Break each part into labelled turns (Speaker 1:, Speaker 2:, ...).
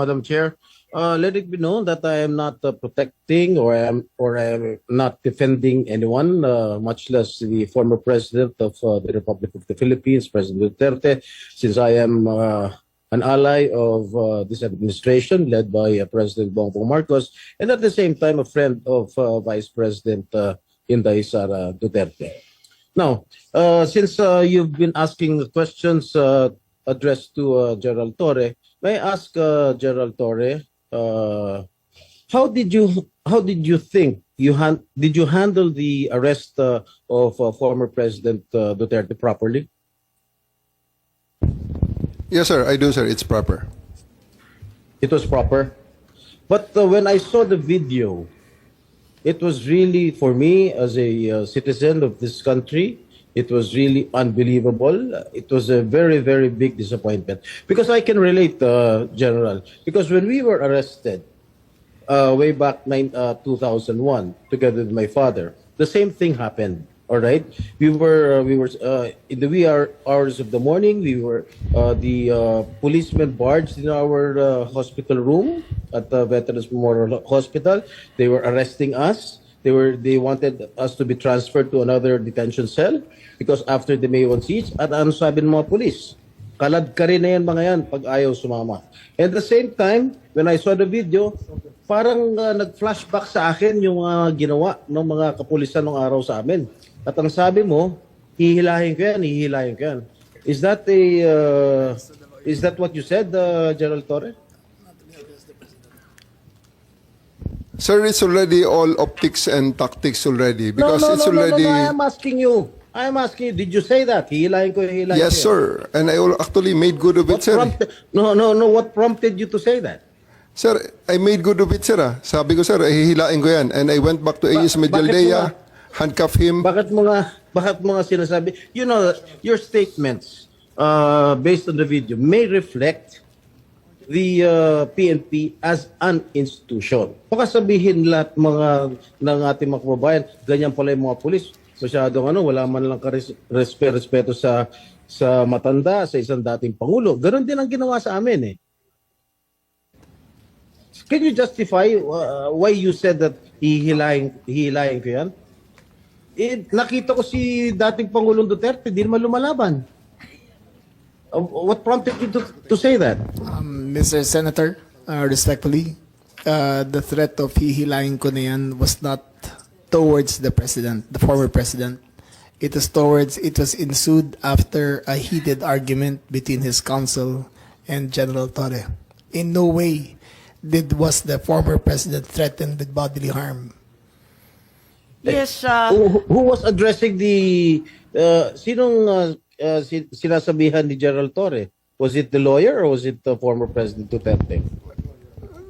Speaker 1: Madam Chair. Let it be known that I am not protecting or I am not defending anyone, much less the former president of the Republic of the Philippines, President Duterte, since I am an ally of this administration led by President Bongbong Marcos, and at the same time a friend of Vice President Inday Sara Duterte. Now, since you've been asking the questions addressed to Gerald Torre, may I ask Gerald Torre, how did you think did you handle the arrest of former President Duterte properly?
Speaker 2: Yes, sir. I do, sir. It's proper.
Speaker 1: It was proper, but when I saw the video, it was really, for me as a citizen of this country, it was really unbelievable. It was a very, very big disappointment. Because I can relate, General. Because when we were arrested way back 2001, together with my father, the same thing happened. All right, we were in the wee hours of the morning. We were the policemen barged in our hospital room at the Veterans Memorial Hospital. They were arresting us. They wanted us to be transferred to another detention cell because after the May 1 siege, at ano sabi ng mga police? Kalad ka rin na yan mga yan pag ayaw sumama. At the same time, when I saw the video, parang nag-flashback sa akin yung ginawa ng mga kapulisan ng araw sa amin. At ang sabi mo, hihilahin ko yan, hihilahin ko yan. Is that what you said, Gerald Torre?
Speaker 2: Sir, it's already all optics and tactics already because it's already.
Speaker 1: No, I am asking you. Did you say that? Hihilahin ko, hihilahin ko.
Speaker 2: Yes, sir. And I actually made good of it, sir.
Speaker 1: No. What prompted you to say that?
Speaker 2: Sir, I made good of it, sir. Sabi ko, sir, hihilain ko yan. And I went back to AS Medialdea, handcuff him.
Speaker 1: Bakit mo nga sinasabi? You know, your statements based on the video may reflect the PNP as an institution. Baka sabihin lahat ng ating mga kababayan, ganyan pala yung mga pulis. Masyadong wala man lang respeto sa matanda, sa isang dating pangulo. Ganon din ang ginawa sa amin eh. Can you justify why you said that hihilahin ko yan? Nakita ko si dating Pangulong Duterte, di naman lumalaban. What prompted you to say that?
Speaker 3: Mr. Senator, respectfully, the threat of hihilahin ko na yan was not towards the president, the former president. It was ensued after a heated argument between his counsel and General Torre. In no way was the former president threatened with bodily harm.
Speaker 4: Yes.
Speaker 1: Who was addressing the sinasabihan ni Gerald Torre? Was it the lawyer or was it the former President Duterte?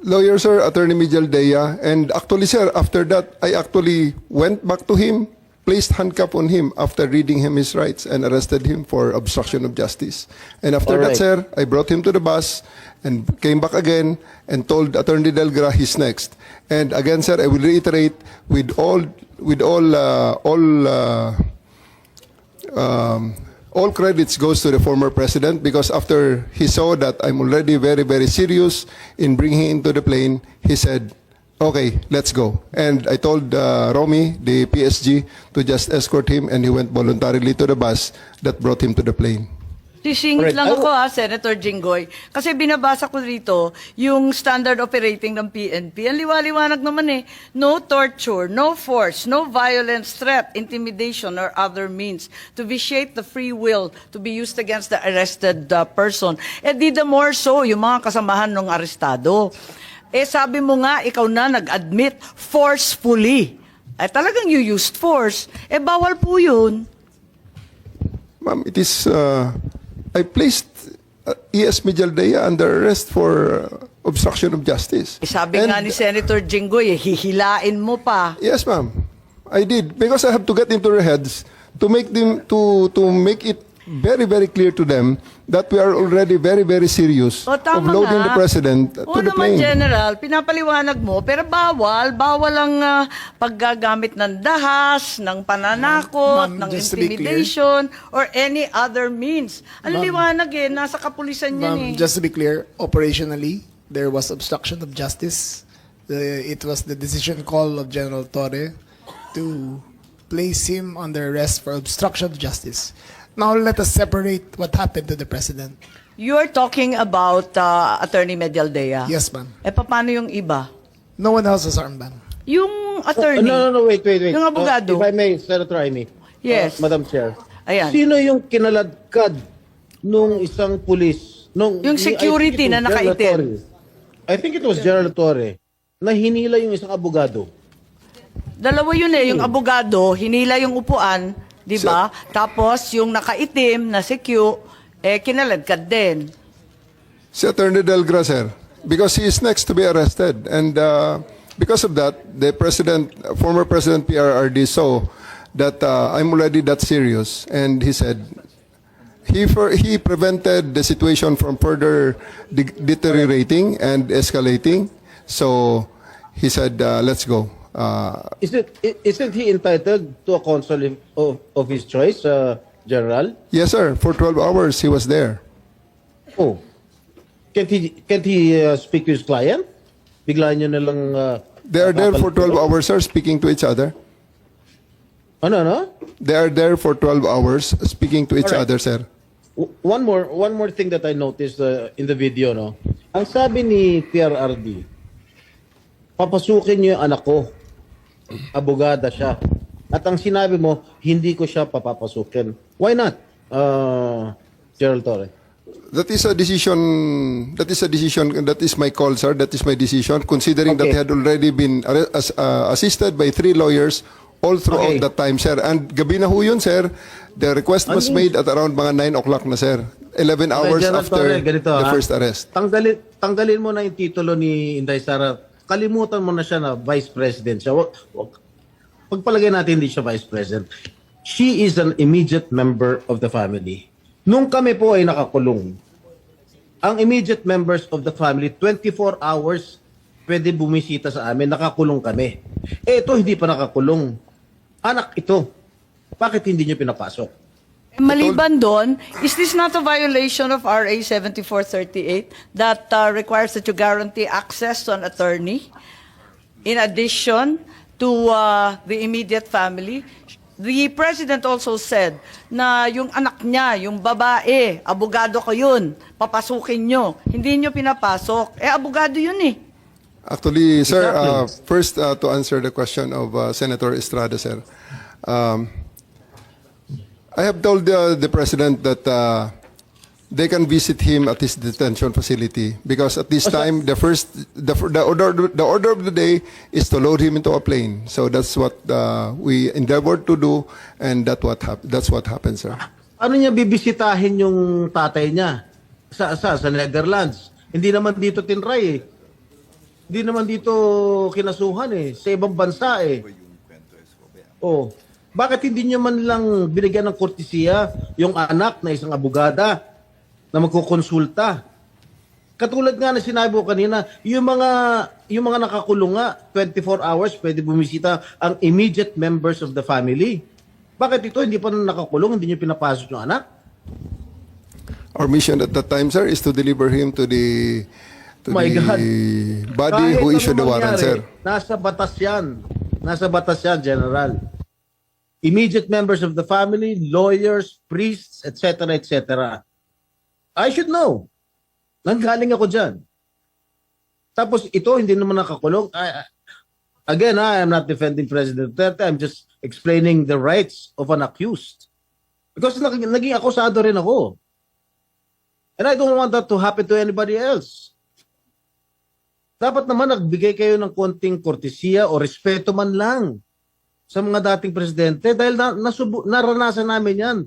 Speaker 2: Lawyer, sir, Attorney Medialdea. And actually, sir, after that, I actually went back to him, placed handcuff on him after reading him his rights and arrested him for obstruction of justice. And after that, sir, I brought him to the bus and came back again and told Attorney Delgra he's next. And again, sir, I will reiterate all credits goes to the former president because after he saw that I'm already very, very serious in bringing him into the plane, he said, okay, let's go. And I told Romy, the PSG, to just escort him and he went voluntarily to the bus that brought him to the plane.
Speaker 4: Sisingit lang ako Senator Jinggoy. Kasi binabasa ko rito yung standard operating ng PNP. Ang liwaliwanag naman eh. No torture, no force, no violence, threat, intimidation, or other means to vitiate the free will to be used against the arrested person. Di the more so, yung mga kasamahan ng arestado. Sabi mo nga, ikaw na nag-admit forcefully. Talagang you used force. Bawal po yun.
Speaker 2: Ma'am, it is... I placed ES Medialdea under arrest for obstruction of justice.
Speaker 4: Sabi nga ni Senator Jinggoy, hihilain mo pa.
Speaker 2: Yes, ma'am. I did because I have to get into their heads to make them to make it very, very clear to them that we are already very, very serious of loading the president to the plane.
Speaker 4: General, pinapaliwanag mo, pero bawal ang paggagamit ng dahas, ng pananakot, ng intimidation, or any other means. Ang liwanag nasa kapulisan yan
Speaker 3: Just to be clear, operationally, there was obstruction of justice. It was the decision call of General Torre to place him under arrest for obstruction of justice. Now let us separate what happened to the president.
Speaker 4: You are talking about Attorney Medialdea.
Speaker 3: Yes, ma'am.
Speaker 4: Paano yung iba?
Speaker 3: No one else was armed, ma'am.
Speaker 4: Yung attorney.
Speaker 1: No, wait.
Speaker 4: Yung abogado.
Speaker 1: If I may, Senator Amy.
Speaker 4: Yes.
Speaker 1: Madam Chair.
Speaker 4: Ayan.
Speaker 1: Sino yung kinaladkad nung isang pulis?
Speaker 4: Yung security na nakaitim.
Speaker 1: I think it was General Torre na hinila yung isang abogado.
Speaker 4: Dalawa yun eh. Yung abogado, hinila yung upuan, di ba? Tapos yung nakaitim na si Q, kinaladkad din.
Speaker 2: Si Attorney Delgra, sir, because he is next to be arrested. And because of that, the former President PRRD saw that I'm already that serious. And he said, he prevented the situation from further deteriorating and escalating. So he said, let's go.
Speaker 1: Isn't he entitled to a counsel of his choice, General?
Speaker 2: Yes, sir. For 12 hours, he was there.
Speaker 1: Oh. Can't he speak to his client? Bigla nyo na lang...
Speaker 2: They are there for 12 hours, sir, speaking to each other.
Speaker 1: Ano?
Speaker 2: They are there for 12 hours speaking to each
Speaker 1: Alright.
Speaker 2: other, sir.
Speaker 1: One more thing that I noticed in the video, no? Ang sabi ni PRRD, papasukin niyo yung anak ko. Abogada siya. At ang sinabi mo, hindi ko siya papapasukin. Why not, Gerald Torre?
Speaker 2: That is a decision. That is my call, sir. That is my decision. Considering that
Speaker 1: Okay.
Speaker 2: he had already been assisted by 3 lawyers all throughout
Speaker 1: Okay.
Speaker 2: that time, sir. And gabi na ho yun, sir. The request was made at around mga 9 o'clock na, sir. 11 hours
Speaker 1: Gerald
Speaker 2: after
Speaker 1: Torre, ganito,
Speaker 2: the
Speaker 1: ha?
Speaker 2: first arrest.
Speaker 1: Tanggalin mo na yung titulo ni Inday Sara. Kalimutan mo na siya na Vice President siya. Pagpalagay natin hindi siya Vice President. She is an immediate member of the family. Nung kami po ay nakakulong, ang immediate members of the family, 24 hours pwede bumisita sa amin, nakakulong kami. Ito hindi pa nakakulong. Anak ito. Bakit hindi niyo pinapasok?
Speaker 4: Maliban doon, is this not a violation of RA 7438 that requires that you guarantee access to an attorney in addition to the immediate family? The President also said na yung anak niya, yung babae, abogado ko yun, papasukin nyo. Hindi nyo pinapasok. Abogado yun eh.
Speaker 2: Actually, sir,
Speaker 1: Exactly.
Speaker 2: first to answer the question of Senator Estrada, sir. I have told the President that they can visit him at his detention facility because at this time the order of the day is to load him into a plane. So that's what we endeavored to do, and that's what happened, sir.
Speaker 1: Ano niya bibisitahin yung tatay niya sa Netherlands? Hindi naman dito tinray eh. Hindi naman dito kinasuhan eh. Sa ibang bansa eh. Oh, bakit hindi niyo man lang binigyan ng kortesiya yung anak na isang abogada na magkukonsulta? Katulad nga na sinabi ko kanina, yung mga nakakulong nga, 24 hours pwede bumisita ang immediate members of the family. Bakit ito hindi pa nakakulong, hindi niyo pinapasok yung anak?
Speaker 2: Our mission at that time, sir, is to deliver him to the
Speaker 1: My God.
Speaker 2: body who issued the warrant, sir.
Speaker 1: Nasa batas yan. Nasa batas yan, General. Immediate members of the family, lawyers, priests, etc., etc. I should know. Nanggaling ako dyan. Tapos ito, hindi naman nakakulong. Again, I am not defending President Duterte. I'm just explaining the rights of an accused. Because naging akusado rin ako. And I don't want that to happen to anybody else. Dapat naman nagbigay kayo ng konting kortesiya o respeto man lang sa mga dating presidente dahil naranasan namin yan.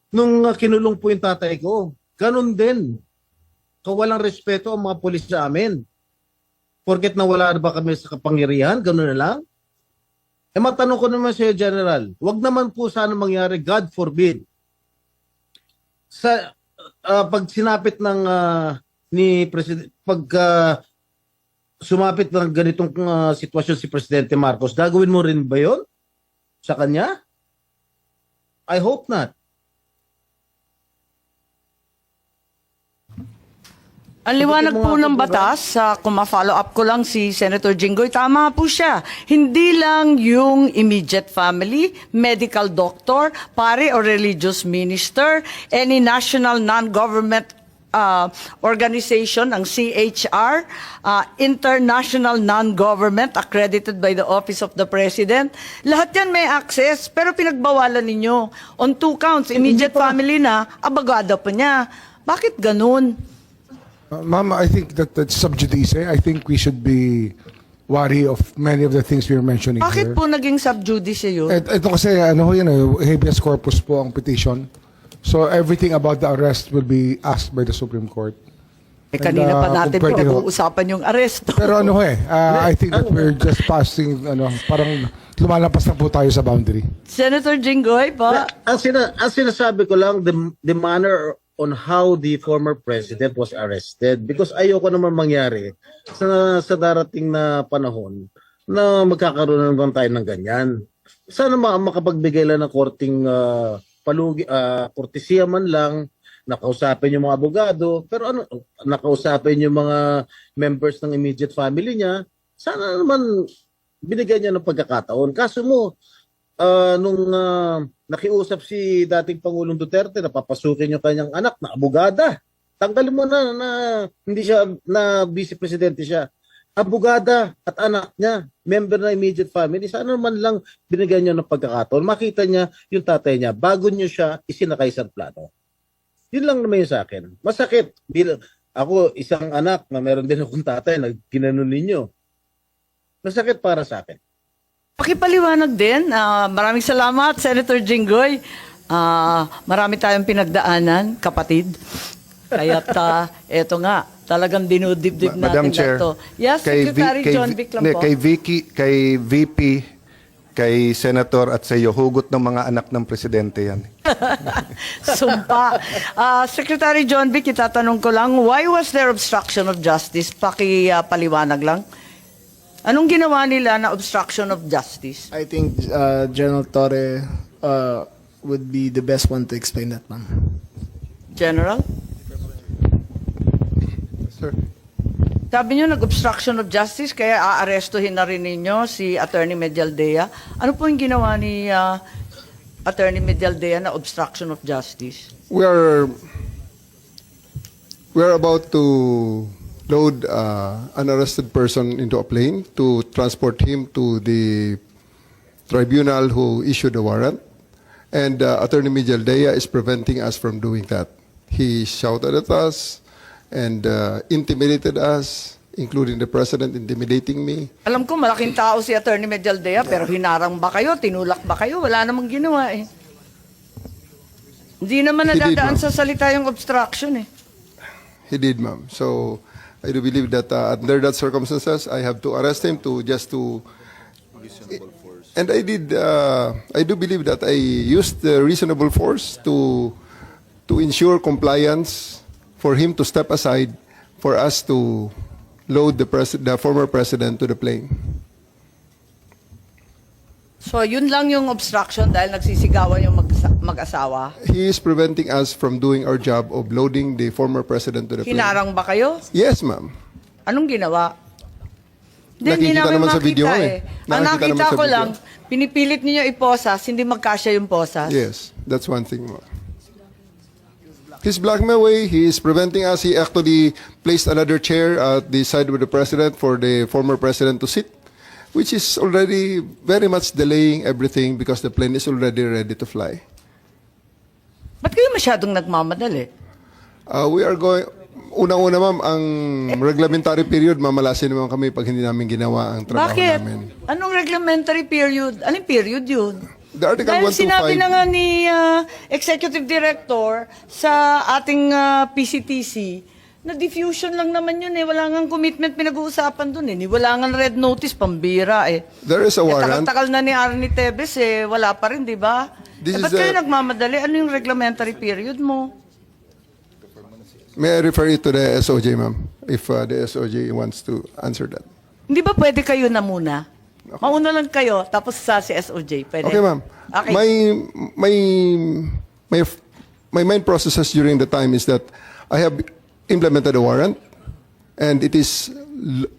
Speaker 1: Nung kinulong po yung tatay ko, ganun din. Kawalang respeto ang mga pulis sa amin. Porket nawala na ba kami sa kapangyarihan, ganun na lang. Matanong ko naman sa General, wag naman po sana mangyari, God forbid. Sa pag sinapit ng ni President, pag sumapit ng ganitong sitwasyon si Presidente Marcos, gagawin mo rin ba yon sa kanya? I hope not.
Speaker 4: Ang liwanag po ng batas, kung ma-follow up ko lang si Senator Jinggoy, tama po siya. Hindi lang yung immediate family, medical doctor, pare or religious minister, any national non-government organization, ang CHR, international non-government accredited by the Office of the President. Lahat yan may access, pero pinagbawalan ninyo. On 2 counts, immediate family na, abogado pa niya. Bakit ganun?
Speaker 5: Ma'am, I think that's sub judice. I think we should be wary of many of the things we are mentioning
Speaker 4: Bakit
Speaker 5: here.
Speaker 4: po naging sub judice yun?
Speaker 5: Ito kasi, ano ho yun, habeas corpus po ang petition. So everything about the arrest will be asked by the Supreme Court.
Speaker 4: Kanina pa natin
Speaker 5: kung pwede ho.
Speaker 4: pag-uusapan yung arresto.
Speaker 5: Pero ano ho I think that we're just passing, parang lumalampas na po tayo sa boundary.
Speaker 4: Senator Jinggoy, pa?
Speaker 1: Ang sinasabi ko lang, the manner on how the former president was arrested, because ayoko naman mangyari sa darating na panahon na magkakaroon naman tayo ng ganyan. Sana makapagbigay lang ng korting kortesiya man lang, nakausapin yung mga abogado, pero nakausapin yung mga members ng immediate family niya, sana naman binigyan niya ng pagkakataon. Kaso mo, nung nakiusap si dating Pangulong Duterte na papasukin yung kanyang anak na abogada, tanggalin mo na hindi siya, na vice presidente siya. Abogada at anak niya, member na immediate family, sana naman lang binigyan niya ng pagkakataon. Makita niya yung tatay niya bago niyo siya isinakay sa plano. Yun lang naman yung sa akin. Masakit. Ako, isang anak na meron din akong tatay na ginanon ninyo. Masakit para sa akin.
Speaker 4: Pakipaliwanag din. Maraming salamat, Senator Jinggoy. Marami tayong pinagdaanan, kapatid. Kaya't eto nga, talagang dinudibdib natin
Speaker 6: Madam Chair,
Speaker 4: ito. Yes, Secretary John Vic lang po.
Speaker 6: kay VP, kay Senator at sa iyo, hugot ng mga anak ng presidente yan.
Speaker 4: Sumpa. Secretary John Vic, itatanong ko lang, why was there obstruction of justice? Pakipaliwanag lang. Anong ginawa nila na obstruction of justice?
Speaker 3: I think General Torre would be the best one to explain that, ma'am.
Speaker 4: General?
Speaker 2: Sir.
Speaker 4: Sabi niyo nag-obstruction of justice, kaya aarestuhin na rin ninyo si Attorney Medialdea. Ano po yung ginawa ni Attorney Medialdea na obstruction of justice?
Speaker 2: We're about to load an arrested person into a plane to transport him to the tribunal who issued the warrant. And Attorney Medialdea is preventing us from doing that. He shouted at us and intimidated us, including the president intimidating me.
Speaker 4: Alam ko malaking tao si Attorney Medialdea, pero hinarang ba kayo? Tinulak ba kayo? Wala namang ginawa eh. Hindi naman
Speaker 2: He did,
Speaker 4: nadadaan
Speaker 2: ma'am.
Speaker 4: sa salita yung obstruction eh.
Speaker 2: He did, ma'am. So I do believe that under that circumstances, I have to arrest him and I did. I do believe that I used the reasonable force to ensure compliance, for him to step aside, for us to load the former president to the plane.
Speaker 4: So yun lang yung obstruction dahil nagsisigawan yung mag-asawa.
Speaker 2: He is preventing us from doing our job of loading the former president to the plane.
Speaker 4: Hinarang ba kayo?
Speaker 2: Yes, ma'am.
Speaker 4: Anong ginawa? Hindi
Speaker 2: Nakikita
Speaker 4: namin
Speaker 2: naman sa video
Speaker 4: makita
Speaker 2: nga
Speaker 4: eh.
Speaker 2: eh.
Speaker 4: Ang
Speaker 2: Nakikita
Speaker 4: nakita
Speaker 2: naman sa
Speaker 4: ko
Speaker 2: video.
Speaker 4: lang, pinipilit ninyo iposas, hindi magkasya yung posas.
Speaker 2: Yes, that's one thing, ma'am. His blackmail way, he is preventing us. He actually placed another chair at the side of the president for the former president to sit, which is already very much delaying everything because the plane is already ready to fly.
Speaker 4: Ba't kayo masyadong nagmamadali?
Speaker 2: We are going, unang-una ma'am, ang reglementary period, mamalasin naman kami pag hindi namin ginawa ang trabaho
Speaker 4: Bakit?
Speaker 2: namin.
Speaker 4: Anong reglementary period? Anong period yun?
Speaker 2: The Article
Speaker 4: Dahil
Speaker 2: 125,
Speaker 4: sinabi na nga ni Executive Director sa ating PCTC na diffusion lang naman yun eh. Wala nga commitment pinag-uusapan dun eh. Wala nga red notice, pambira eh.
Speaker 2: there is a warrant.
Speaker 4: Tagal-tagal na ni Arnie Tevez eh. Wala pa rin, di ba?
Speaker 2: This
Speaker 4: Ba't
Speaker 2: is
Speaker 4: kayo
Speaker 2: a-
Speaker 4: nagmamadali? Ano yung reglementary period mo?
Speaker 2: May I refer it to the SOJ, ma'am, if the SOJ wants to answer that.
Speaker 4: Hindi ba pwede kayo na muna? Mauna lang kayo, tapos sa si SOJ. Pwede?
Speaker 2: Okay, ma'am.
Speaker 4: Okay.
Speaker 2: My main processes during the time is that I have implemented a warrant and it is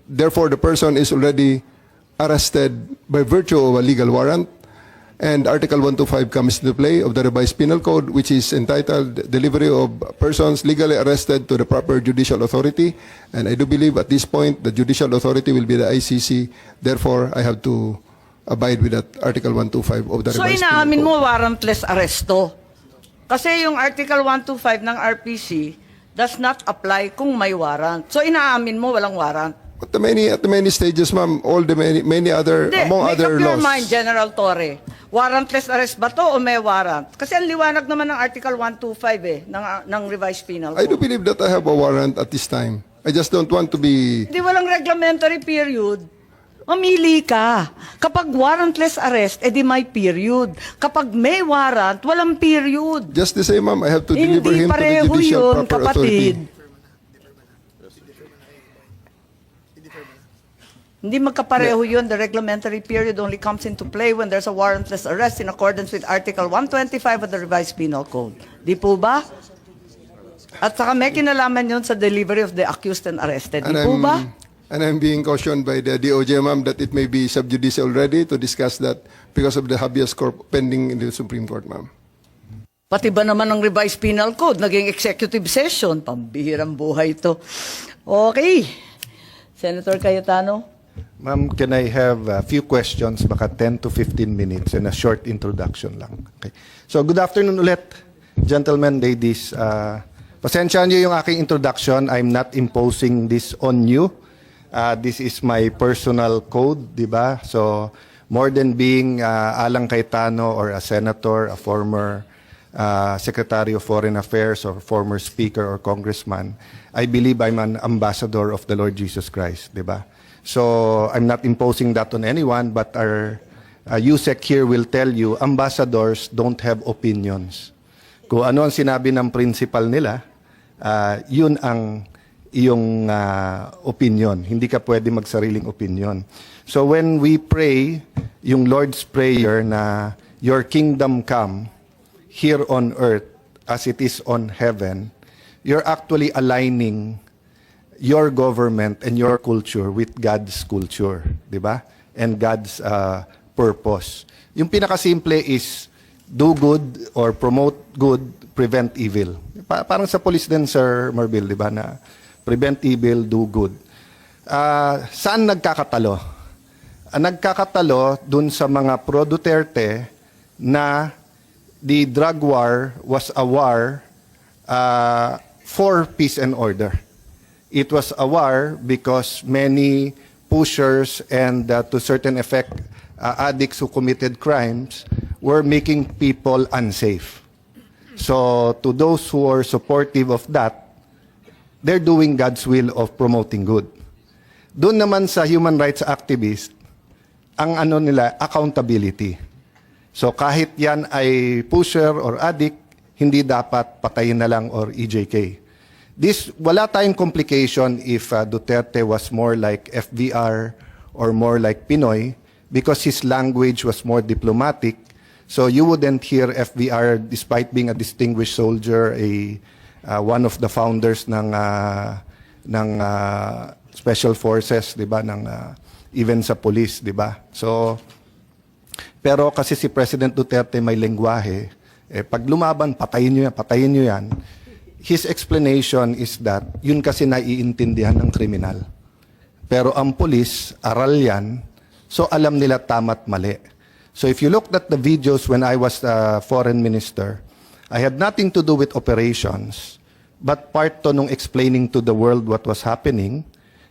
Speaker 2: therefore the person is already arrested by virtue of a legal warrant, and Article 125 comes into play of the revised penal code, which is entitled Delivery of Persons Legally Arrested to the Proper Judicial Authority. And I do believe at this point the judicial authority will be the ICC. Therefore, I have to abide with that Article 125 of the
Speaker 4: So
Speaker 2: revised penal
Speaker 4: inaamin
Speaker 2: code.
Speaker 4: mo warrantless arresto. Kasi yung Article 125 ng RPC does not apply kung may warrant. So inaamin mo walang warrant.
Speaker 2: At the many stages, ma'am, all the many other,
Speaker 4: Hindi,
Speaker 2: among
Speaker 4: make
Speaker 2: other
Speaker 4: up your
Speaker 2: laws.
Speaker 4: mind, General Torre. Warrantless arrest ba to o may warrant? Kasi ang liwanag naman ng Article 125 ng revised penal
Speaker 2: I do
Speaker 4: code.
Speaker 2: believe that I have a warrant at this time. I just don't want to be...
Speaker 4: Hindi walang reglementary period. Mamili ka. Kapag warrantless arrest, edi may period. Kapag may warrant, walang period.
Speaker 2: Just the same, ma'am, I have to deliver
Speaker 4: Hindi
Speaker 2: him to the
Speaker 4: pareho
Speaker 2: judicial
Speaker 4: yun,
Speaker 2: proper
Speaker 4: kapatid.
Speaker 2: authority.
Speaker 4: Hindi magkapareho yun. The reglementary period only comes into play when there's a warrantless arrest in accordance with Article 125 of the revised penal code. Di po ba? At saka may kinalaman yun sa delivery of the accused and arrested. Di po ba?
Speaker 2: And I'm being cautioned by the DOJ, ma'am, that it may be sub judice already to discuss that because of the habeas corpus pending in the Supreme Court, ma'am.
Speaker 4: Pati ba naman ng revised penal code, naging executive session, pambihirang buhay ito. Okay. Senator Cayetano?
Speaker 6: Ma'am, can I have a few questions, baka 10 to 15 minutes and a short introduction lang. Okay. So, good afternoon ulit, gentlemen, ladies. Pasensya niyo yung aking introduction. I'm not imposing this on you. This is my personal code, di ba? So, more than being Alang Cayetano or a senator, a former Secretary of Foreign Affairs or former Speaker or Congressman, I believe I'm an ambassador of the Lord Jesus Christ, di ba? So, I'm not imposing that on anyone, but our USEC here will tell you, ambassadors don't have opinions. Kung ano ang sinabi ng principal nila, yun ang iyong opinion. Hindi ka pwede magsariling opinion. So when we pray, yung Lord's Prayer na, your kingdom come here on earth as it is on heaven, you're actually aligning your government and your culture with God's culture, di ba? And God's purpose. Yung pinakasimple is do good or promote good, prevent evil. Parang sa police din, Sir Marbil, di ba, na prevent evil, do good. Saan nagkakatalo? Nagkakatalo dun sa mga pro-Duterte na the drug war was a war for peace and order. It was a war because many pushers and to certain effect addicts who committed crimes were making people unsafe. So to those who are supportive of that, they're doing God's will of promoting good. Doon naman sa human rights activists, ang ano nila, accountability. So kahit yan ay pusher or addict, hindi dapat patayin na lang or EJK. Wala tayong complication if Duterte was more like FVR or more like Pinoy because his language was more diplomatic. So you wouldn't hear FVR despite being a distinguished soldier, one of the founders ng special forces, 'di ba, ng even sa police, 'di ba? So pero kasi si President Duterte may lengguwahe, pag lumaban patayin niyo yan. His explanation is that yun kasi naiintindihan ng kriminal. Pero ang police, aral yan, so alam nila tama't mali. So if you looked at the videos when I was foreign minister, I had nothing to do with operations, but part to nung explaining to the world what was happening,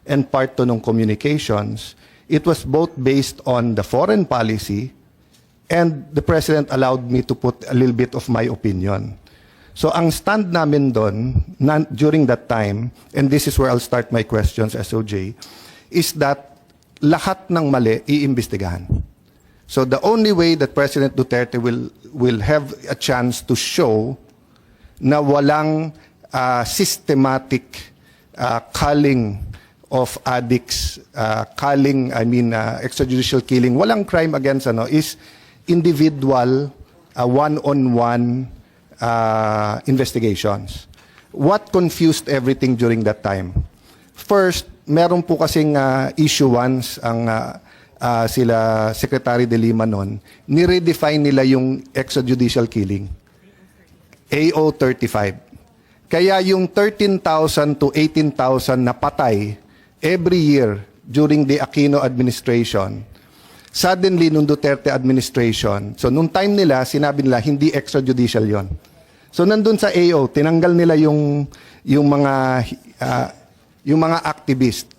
Speaker 6: and part to nung communications. It was both based on the foreign policy, and the President allowed me to put a little bit of my opinion. So ang stand namin doon during that time, and this is where I'll start my questions, SOJ, is that lahat ng mali iimbestigahan. So the only way that President Duterte will have a chance to show na walang systematic culling of addicts, extrajudicial killing, walang crime against is individual, one-on-one investigations. What confused everything during that time? First, meron po kasing issuance ang sila Secretary de Lima noon, ni-redefine nila yung extrajudicial killing. AO 35. Kaya yung 13,000 to 18,000 na patay every year during the Aquino administration, suddenly nung Duterte administration, so nung time nila, sinabi nila hindi extrajudicial yon. So nandun sa AO, tinanggal nila yung mga activist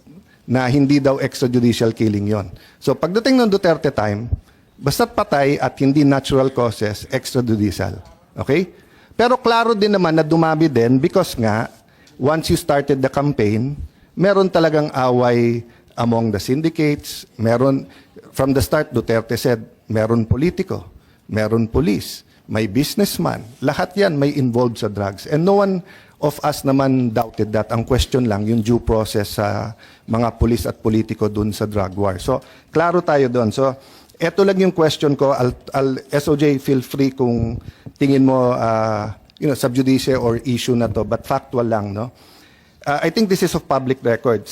Speaker 6: na hindi daw extrajudicial killing yon. So pagdating ng Duterte time, basta't patay at hindi natural causes, extrajudicial. Okay? Pero klaro din naman na dumami din because nga, once you started the campaign, meron talagang away among the syndicates, meron, from the start, Duterte said, meron politiko, meron police, may businessman, lahat yan may involved sa drugs. And no one of us naman doubted that. Ang question lang, yung due process sa mga pulis at politiko dun sa drug war. So, klaro tayo dun. So, eto lang yung question ko. SOJ, feel free kung tingin mo, sub judice or issue na to, but factual lang, no? I think this is of public record.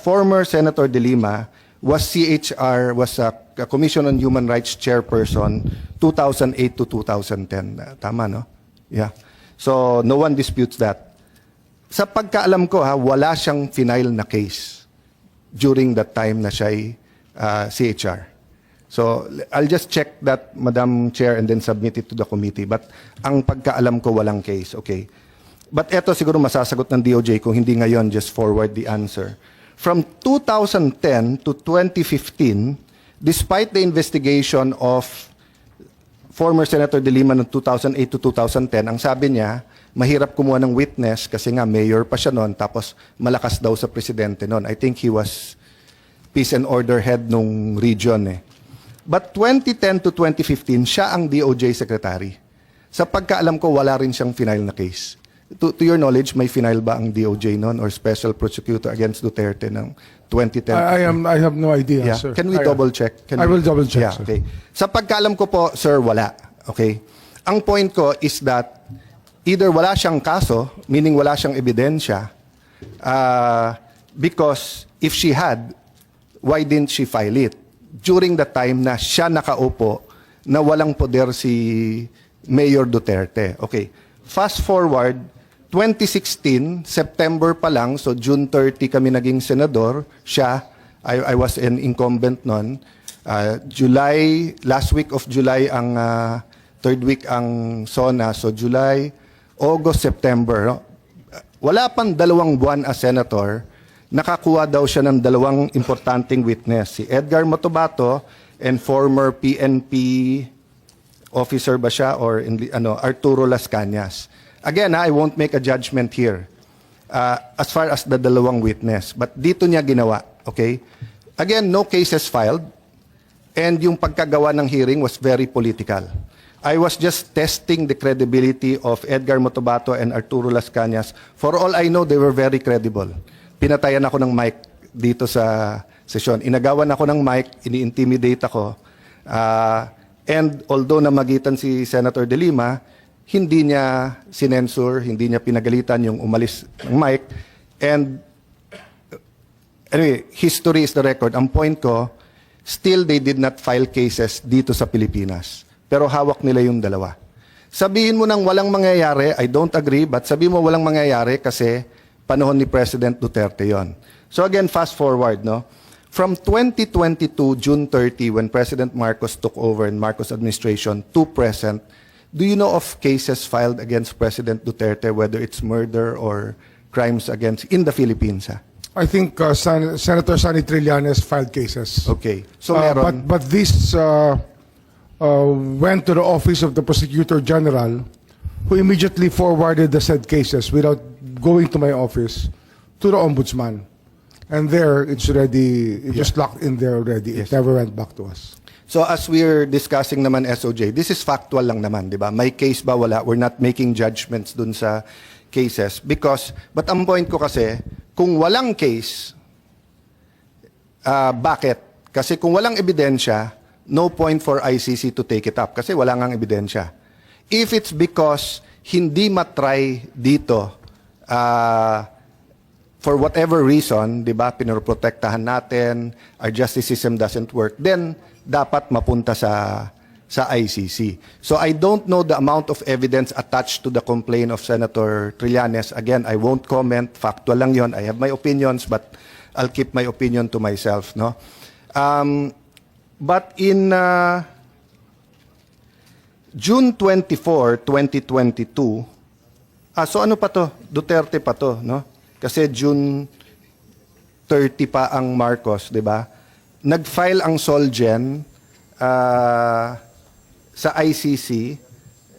Speaker 6: Former Senator De Lima was a Commission on Human Rights chairperson 2008 to 2010. Tama, no? Yeah. So, no one disputes that. Sa pagkaalam ko, wala siyang final na case during that time na siya'y CHR. So, I'll just check that, Madam Chair, and then submit it to the committee. But ang pagkaalam ko, walang case. Okay. But eto siguro masasagot ng DOJ kung hindi ngayon, just forward the answer. From 2010 to 2015, despite the investigation of former Senator De Lima noong 2008 to 2010, ang sabi niya, mahirap kumuha ng witness kasi nga mayor pa siya noon, tapos malakas daw sa presidente noon. I think he was peace and order head nung region eh. But 2010 to 2015, siya ang DOJ secretary. Sa pagkaalam ko, wala rin siyang final na case. To your knowledge, may final ba ang DOJ noon or special prosecutor against Duterte ng 2010?
Speaker 5: I have no idea,
Speaker 6: Yeah.
Speaker 5: sir.
Speaker 6: Can we double check?
Speaker 5: I will double check,
Speaker 6: Yeah,
Speaker 5: sir.
Speaker 6: okay. Sa pagkaalam ko po, sir, wala. Okay? Ang point ko is that either wala siyang kaso, meaning wala siyang ebidensya, because if she had, why didn't she file it? During the time na siya nakaupo na walang poder si Mayor Duterte. Okay. Fast forward, 2016, September pa lang, so June 30 kami naging senador. Siya, I was an incumbent noon. July, last week of July ang third week ang SONA. So July, August, September. No? Wala pang 2 buwan as senator, nakakuha daw siya ng 2 importanteng witness, si Edgar Motobato and former PNP officer ba siya or Arturo Las Cañas. Again, I won't make a judgment here as far as the 2 witness, but dito niya ginawa, okay? Again, no cases filed and yung pagkagawa ng hearing was very political. I was just testing the credibility of Edgar Motobato and Arturo Las Cañas. For all I know, they were very credible. Pinatayan ako ng mic dito sa sesyon. Inagawan ako ng mic, ini-intimidate ako. And although namagitan si Senator De Lima, hindi niya sinensure, hindi niya pinagalitan yung umalis ng mic. And anyway, history is the record. Ang point ko, still they did not file cases dito sa Pilipinas. Pero hawak nila yung 2. Sabihin mo nang walang mangyayari, I don't agree, but sabihin mo walang mangyayari kasi panahon ni President Duterte yon. So again, fast forward, no? From 2022, June 30, when President Marcos took over in Marcos administration, to present, do you know of cases filed against President Duterte, whether it's murder or crimes against in the Philippines?
Speaker 5: I think Senator Sonny Trillanes filed cases.
Speaker 6: Okay. So meron.
Speaker 5: But this went to the office of the Prosecutor General, who immediately forwarded the said cases without going to my office to the Ombudsman. And there, it's already, it was locked in there already. It never went back to us.
Speaker 6: So as we're discussing naman SOJ, this is factual lang naman, di ba? May case ba, wala? We're not making judgments dun sa cases. But ang point ko kasi, kung walang case, bakit? Kasi kung walang ebidensya, no point for ICC to take it up. Kasi wala ngang ebidensya. If it's because hindi matry dito, for whatever reason, di ba, pinoprotektahan natin, our justice system doesn't work, then dapat mapunta sa ICC. So I don't know the amount of evidence attached to the complaint of Senator Trillanes. Again, I won't comment. Factual lang yon. I have my opinions, but I'll keep my opinion to myself. No. But in June 24, 2022, so ano pa to? Duterte pa to, no? Kasi June 30 pa ang Marcos, di ba? Nag-file ang Solgen sa ICC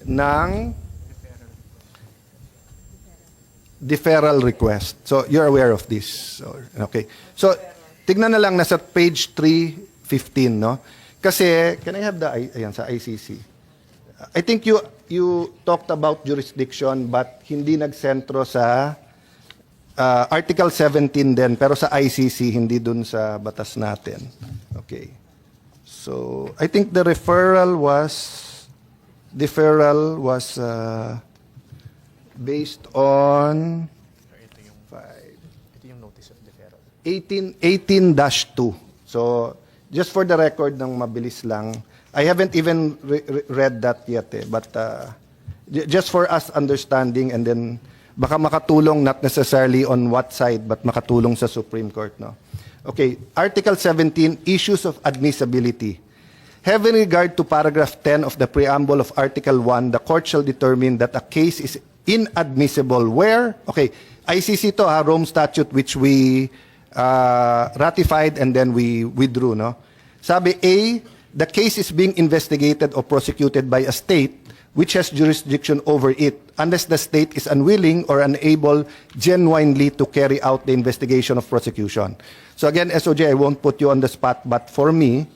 Speaker 6: ng deferral request. So you're aware of this. Okay. So tignan na lang nasa page 315, no? Kasi can I have the ayan sa ICC? I think you talked about jurisdiction but hindi nagsentro sa Article 17 din pero sa ICC hindi dun sa batas natin. Okay. So I think the deferral was based on 18-2. So just for the record ng mabilis lang, I haven't even read that yet but just for us understanding and then baka makatulong not necessarily on what side but makatulong sa Supreme Court, no. Okay, Article 17, issues of admissibility. Having regard to paragraph 10 of the preamble of Article 1, the court shall determine that a case is inadmissible where, okay, ICC to, Rome Statute, which we ratified and then we withdrew, no? Sabi A, the case is being investigated or prosecuted by a state which has jurisdiction over it, unless the state is unwilling or unable genuinely to carry out the investigation of prosecution. So again, SOJ, I won't put you on the spot, but for me,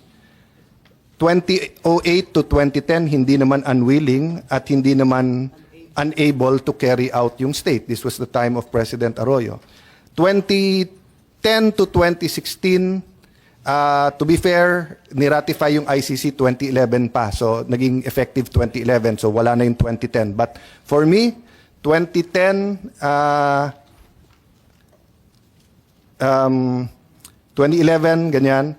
Speaker 6: 2008 to 2010, hindi naman unwilling at hindi naman unable to carry out yung state. This was the time of President Arroyo. 2010 to 2016, to be fair, niratify yung ICC 2011 pa. So, naging effective 2011. So, wala na yung 2010. But for me, 2010, 2011, ganyan,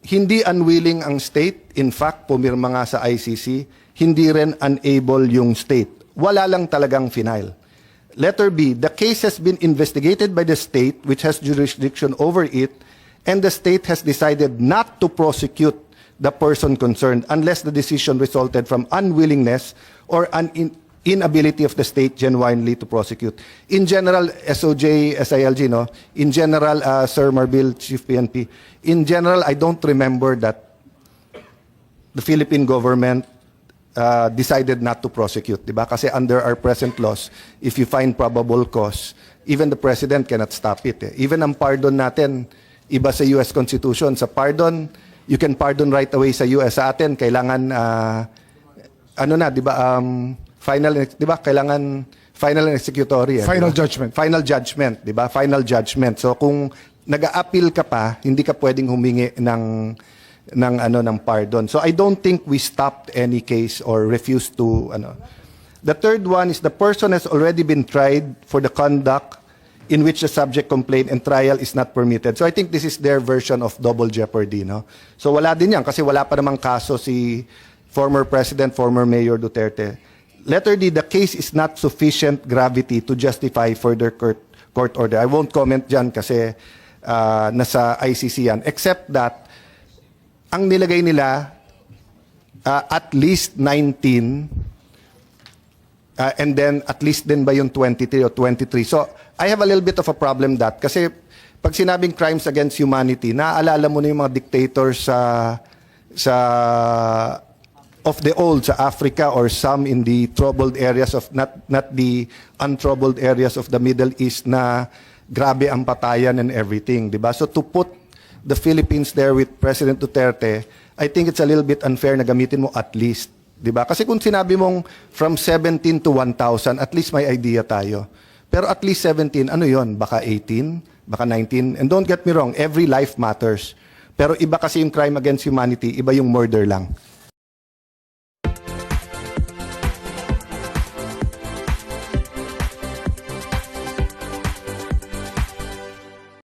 Speaker 6: hindi unwilling ang state. In fact, pumirma nga sa ICC, hindi rin unable yung state. Wala lang talagang final. Letter B, the case has been investigated by the state which has jurisdiction over it, and the state has decided not to prosecute the person concerned unless the decision resulted from unwillingness or inability of the state genuinely to prosecute. In general, SOJ, SILG, no? In general, Sir Marbil, Chief PNP, in general, I don't remember that the Philippine government decided not to prosecute, diba? Kasi under our present laws, if you find probable cause, even the president cannot stop it. Even ang pardon natin, iba sa US Constitution. Sa pardon, you can pardon right away sa US. Sa atin, kailangan, ano na, di ba, final, di ba, kailangan final and executory.
Speaker 5: Final
Speaker 6: diba?
Speaker 5: judgment.
Speaker 6: Final judgment, di ba? Final judgment. So, kung nag-a-appeal ka pa, hindi ka pwedeng humingi ng pardon. So, I don't think we stopped any case or refused to, The third one is the person has already been tried for the conduct in which the subject complained and trial is not permitted. So I think this is their version of double jeopardy, no? So wala din yan kasi wala pa namang kaso si former President, former Mayor Duterte. Letter D, the case is not sufficient gravity to justify further court order. I won't comment dyan kasi nasa ICC yan. Except that, ang nilagay nila, at least 19, and then at least din ba yung 23 o 23. So, I have a little bit of a problem that kasi pag sinabing crimes against humanity, naaalala mo na yung mga dictators of the old sa Africa or some in the troubled areas of not the untroubled areas of the Middle East na grabe ang patayan and everything, di ba? So to put the Philippines there with President Duterte, I think it's a little bit unfair na gamitin mo at least, di ba? Kasi kung sinabi mong from 17 to 1,000, at least may idea tayo. Pero at least 17, ano yon? Baka 18, baka 19. And don't get me wrong, every life matters. Pero iba kasi yung crime against humanity, iba yung murder lang.